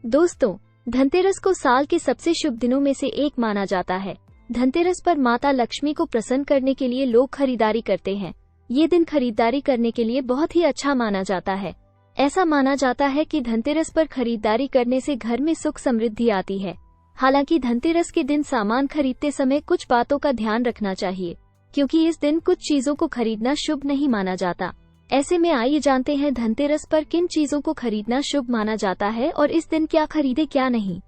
दोस्तों, धनतेरस को साल के सबसे शुभ दिनों में से एक माना जाता है। धनतेरस पर माता लक्ष्मी को प्रसन्न करने के लिए लोग खरीदारी करते हैं। ये दिन खरीदारी करने के लिए बहुत ही अच्छा माना जाता है। ऐसा माना जाता है कि धनतेरस पर खरीदारी करने से घर में सुख समृद्धि आती है। हालांकि धनतेरस के दिन सामान खरीदते समय कुछ बातों का ध्यान रखना चाहिए, क्योंकि इस दिन कुछ चीजों को खरीदना शुभ नहीं माना जाता। ऐसे में आइए जानते हैं धनतेरस पर किन चीजों को खरीदना शुभ माना जाता है और इस दिन क्या खरीदे क्या नहीं।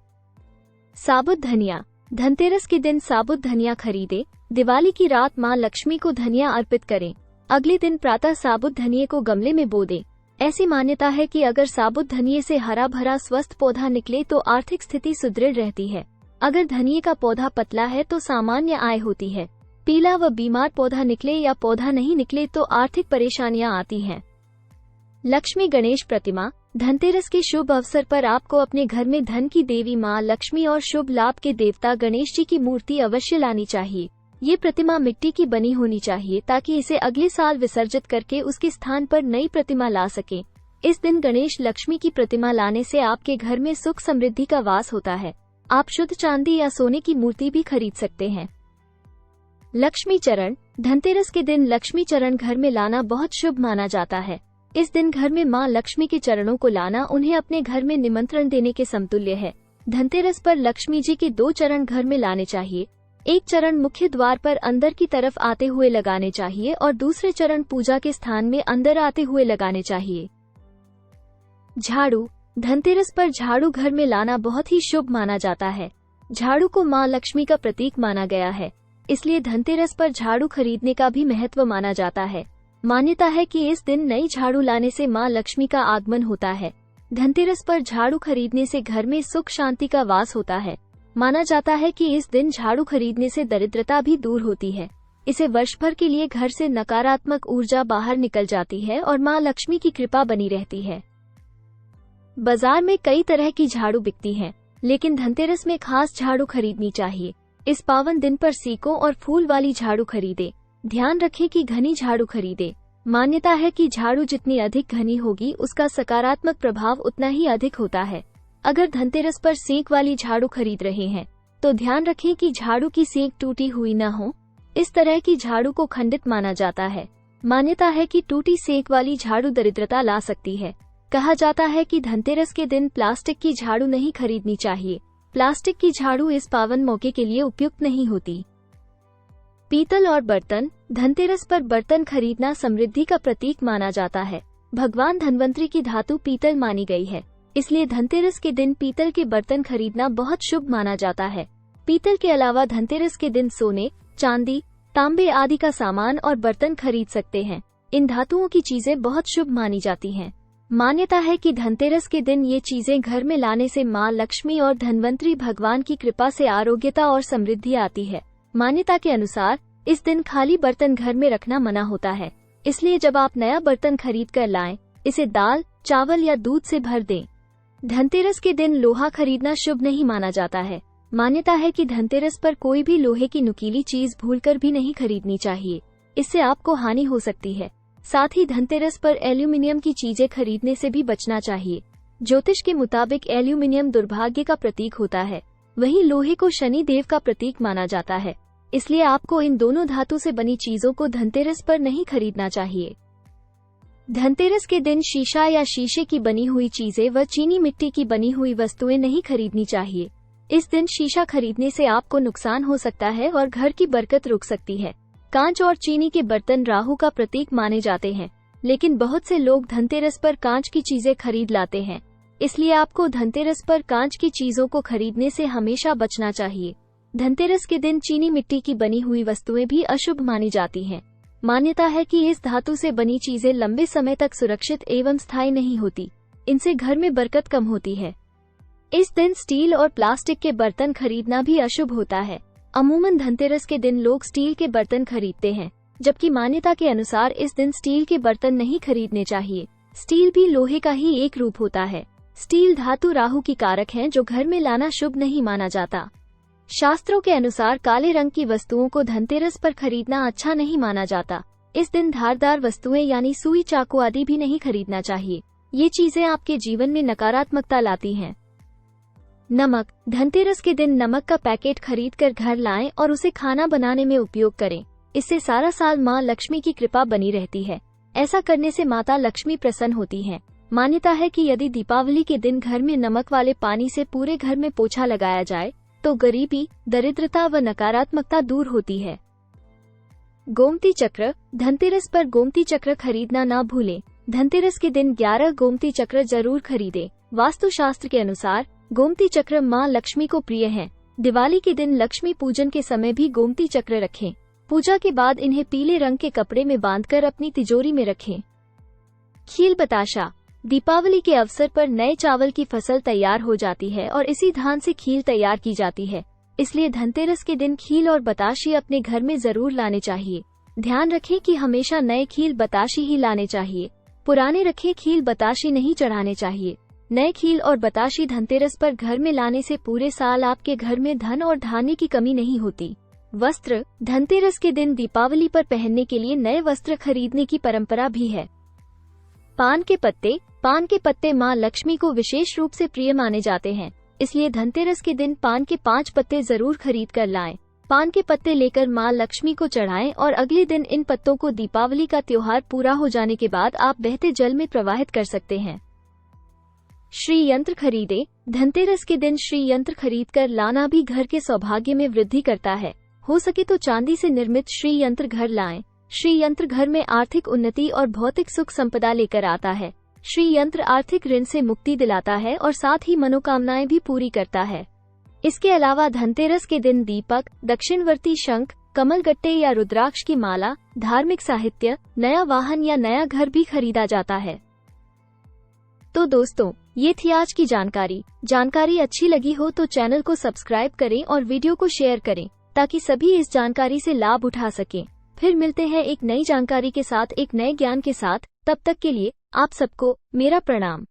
साबुत धनिया। धनतेरस के दिन साबुत धनिया खरीदे। दिवाली की रात मां लक्ष्मी को धनिया अर्पित करें। अगले दिन प्रातः साबुत धनिये को गमले में बो दें। ऐसी मान्यता है कि अगर साबुत धनिये से हरा भरा स्वस्थ पौधा निकले तो आर्थिक स्थिति सुदृढ़ रहती है। अगर धनिये का पौधा पतला है तो सामान्य आय होती है। पीला व बीमार पौधा निकले या पौधा नहीं निकले तो आर्थिक परेशानियां आती हैं। लक्ष्मी गणेश प्रतिमा। धनतेरस के शुभ अवसर पर आपको अपने घर में धन की देवी मां लक्ष्मी और शुभ लाभ के देवता गणेश जी की मूर्ति अवश्य लानी चाहिए। ये प्रतिमा मिट्टी की बनी होनी चाहिए ताकि इसे अगले साल विसर्जित करके उसके स्थान पर नई प्रतिमा ला सके। इस दिन गणेश लक्ष्मी की प्रतिमा लाने से आपके घर में सुख समृद्धि का वास होता है। आप शुद्ध चांदी या सोने की मूर्ति भी खरीद सकते हैं। लक्ष्मी चरण। धनतेरस के दिन लक्ष्मी चरण घर में लाना बहुत शुभ माना जाता है। इस दिन घर में मां लक्ष्मी के चरणों को लाना उन्हें अपने घर में निमंत्रण देने के समतुल्य है। धनतेरस पर लक्ष्मी जी के 2 चरण घर में लाने चाहिए। एक चरण मुख्य द्वार पर अंदर की तरफ आते हुए लगाने चाहिए और दूसरे चरण पूजा के स्थान में अंदर आते हुए लगाने चाहिए। झाड़ू। धनतेरस पर झाड़ू घर में लाना बहुत ही शुभ माना जाता है। झाड़ू को मां लक्ष्मी का प्रतीक माना गया है, इसलिए धनतेरस पर झाड़ू खरीदने का भी महत्व माना जाता है। मान्यता है कि इस दिन नई झाड़ू लाने से मां लक्ष्मी का आगमन होता है। धनतेरस पर झाड़ू खरीदने से घर में सुख शांति का वास होता है। माना जाता है कि इस दिन झाड़ू खरीदने से दरिद्रता भी दूर होती है। इसे वर्ष भर के लिए घर से नकारात्मक ऊर्जा बाहर निकल जाती है और मां लक्ष्मी की कृपा बनी रहती है। बाजार में कई तरह की झाड़ू बिकती हैं, लेकिन धनतेरस में खास झाड़ू खरीदनी चाहिए। इस पावन दिन पर सीकों और फूल वाली झाड़ू खरीदे। ध्यान रखें कि घनी झाड़ू खरीदे। मान्यता है कि झाड़ू जितनी अधिक घनी होगी उसका सकारात्मक प्रभाव उतना ही अधिक होता है। अगर धनतेरस पर सीक वाली झाड़ू खरीद रहे हैं तो ध्यान रखें कि झाड़ू की सीक टूटी हुई न हो। इस तरह की झाड़ू को खंडित माना जाता है। मान्यता है कि टूटी सीक वाली झाड़ू दरिद्रता ला सकती है। कहा जाता है कि धनतेरस के दिन प्लास्टिक की झाड़ू नहीं खरीदनी चाहिए। प्लास्टिक की झाड़ू इस पावन मौके के लिए उपयुक्त नहीं होती। पीतल और बर्तन। धनतेरस पर बर्तन खरीदना समृद्धि का प्रतीक माना जाता है। भगवान धन्वंतरी की धातु पीतल मानी गई है, इसलिए धनतेरस के दिन पीतल के बर्तन खरीदना बहुत शुभ माना जाता है। पीतल के अलावा धनतेरस के दिन सोने, चांदी, तांबे आदि का सामान और बर्तन खरीद सकते हैं। इन धातुओं की चीजें बहुत शुभ मानी जाती हैं। मान्यता है कि धनतेरस के दिन ये चीजें घर में लाने से मां लक्ष्मी और धन्वंतरी भगवान की कृपा से आरोग्यता और समृद्धि आती है। मान्यता के अनुसार इस दिन खाली बर्तन घर में रखना मना होता है, इसलिए जब आप नया बर्तन खरीद कर लाएं, इसे दाल, चावल या दूध से भर दें। धनतेरस के दिन लोहा खरीदना शुभ नहीं माना जाता है। मान्यता है कि धनतेरस पर कोई भी लोहे की नुकीली चीज भूलकर भी नहीं खरीदनी चाहिए, इससे आपको हानि हो सकती है। साथ ही धनतेरस पर एल्यूमिनियम की चीजें खरीदने से भी बचना चाहिए। ज्योतिष के मुताबिक एल्यूमिनियम दुर्भाग्य का प्रतीक होता है, वहीं लोहे को शनि देव का प्रतीक माना जाता है, इसलिए आपको इन दोनों धातु से बनी चीजों को धनतेरस पर नहीं खरीदना चाहिए। धनतेरस के दिन शीशा या शीशे की बनी हुई चीजें व चीनी मिट्टी की बनी हुई वस्तुएं नहीं खरीदनी चाहिए। इस दिन शीशा खरीदने से आपको नुकसान हो सकता है और घर की बरकत रुक सकती है। कांच और चीनी के बर्तन राहु का प्रतीक माने जाते हैं, लेकिन बहुत से लोग धनतेरस पर कांच की चीजें खरीद लाते हैं, इसलिए आपको धनतेरस पर कांच की चीजों को खरीदने से हमेशा बचना चाहिए। धनतेरस के दिन चीनी मिट्टी की बनी हुई वस्तुएं भी अशुभ मानी जाती हैं। मान्यता है कि इस धातु से बनी चीजें लंबे समय तक सुरक्षित एवं स्थायी नहीं होती, इनसे घर में बरकत कम होती है। इस दिन स्टील और प्लास्टिक के बर्तन खरीदना भी अशुभ होता है। अमूमन धनतेरस के दिन लोग स्टील के बर्तन खरीदते हैं, जबकि मान्यता के अनुसार इस दिन स्टील के बर्तन नहीं खरीदने चाहिए। स्टील भी लोहे का ही एक रूप होता है। स्टील धातु राहु की कारक है, जो घर में लाना शुभ नहीं माना जाता। शास्त्रों के अनुसार काले रंग की वस्तुओं को धनतेरस पर खरीदना अच्छा नहीं माना जाता। इस दिन धारदार वस्तुएं यानी सुई, चाकू आदि भी नहीं खरीदना चाहिए। ये चीजें आपके जीवन में नकारात्मकता लाती हैं। नमक। धनतेरस के दिन नमक का पैकेट खरीद कर घर लाएं और उसे खाना बनाने में उपयोग करें। इससे सारा साल माँ लक्ष्मी की कृपा बनी रहती है। ऐसा करने से माता लक्ष्मी प्रसन्न होती हैं। मान्यता है कि यदि दीपावली के दिन घर में नमक वाले पानी से पूरे घर में पोछा लगाया जाए तो गरीबी, दरिद्रता व नकारात्मकता दूर होती है। गोमती चक्र। धनतेरस पर गोमती चक्र खरीदना ना भूलें। धनतेरस के दिन 11 गोमती चक्र जरूर खरीदें। वास्तुशास्त्र के अनुसार गोमती चक्र माँ लक्ष्मी को प्रिय हैं। दिवाली के दिन लक्ष्मी पूजन के समय भी गोमती चक्र रखें। पूजा के बाद इन्हें पीले रंग के कपड़े में बांधकर अपनी तिजोरी में रखें। खील बताशा। दीपावली के अवसर पर नए चावल की फसल तैयार हो जाती है और इसी धान से खील तैयार की जाती है। इसलिए धनतेरस के दिन खील और बताशे अपने घर में जरूर लाने चाहिए। ध्यान रखें कि हमेशा नए खील बताशे ही लाने चाहिए। पुराने रखे खील बताशे नहीं चढ़ाने चाहिए। नए खील और बताशे धनतेरस पर घर में लाने से पूरे साल आपके घर में धन और धान्य की कमी नहीं होती। वस्त्र। धनतेरस के दिन दीपावली पर पहनने के लिए नए वस्त्र खरीदने की परंपरा भी है। पान के पत्ते। पान के पत्ते माँ लक्ष्मी को विशेष रूप से प्रिय माने जाते हैं। इसलिए धनतेरस के दिन पान के 5 पत्ते जरूर खरीद कर लाएं। पान के पत्ते लेकर माँ लक्ष्मी को चढ़ाएं और अगले दिन इन पत्तों को दीपावली का त्योहार पूरा हो जाने के बाद आप बहते जल में प्रवाहित कर सकते हैं। श्री यंत्र खरीदे। धनतेरस के दिन श्री यंत्र खरीद कर लाना भी घर के सौभाग्य में वृद्धि करता है। हो सके तो चांदी से निर्मित श्री यंत्र घर लाएं। श्री यंत्र घर में आर्थिक उन्नति और भौतिक सुख संपदा लेकर आता है। श्री यंत्र आर्थिक ऋण से मुक्ति दिलाता है और साथ ही मनोकामनाएं भी पूरी करता है। इसके अलावा धनतेरस के दिन दीपक, दक्षिणवर्ती शंख, कमलगट्टे या रुद्राक्ष की माला, धार्मिक साहित्य, नया वाहन या नया घर भी खरीदा जाता है। तो दोस्तों, ये थी आज की जानकारी अच्छी लगी हो तो चैनल को सब्सक्राइब करें और वीडियो को शेयर करें ताकि सभी इस जानकारी से लाभ उठा सकें। फिर मिलते हैं एक नई जानकारी के साथ, एक नए ज्ञान के साथ। तब तक के लिए आप सबको मेरा प्रणाम।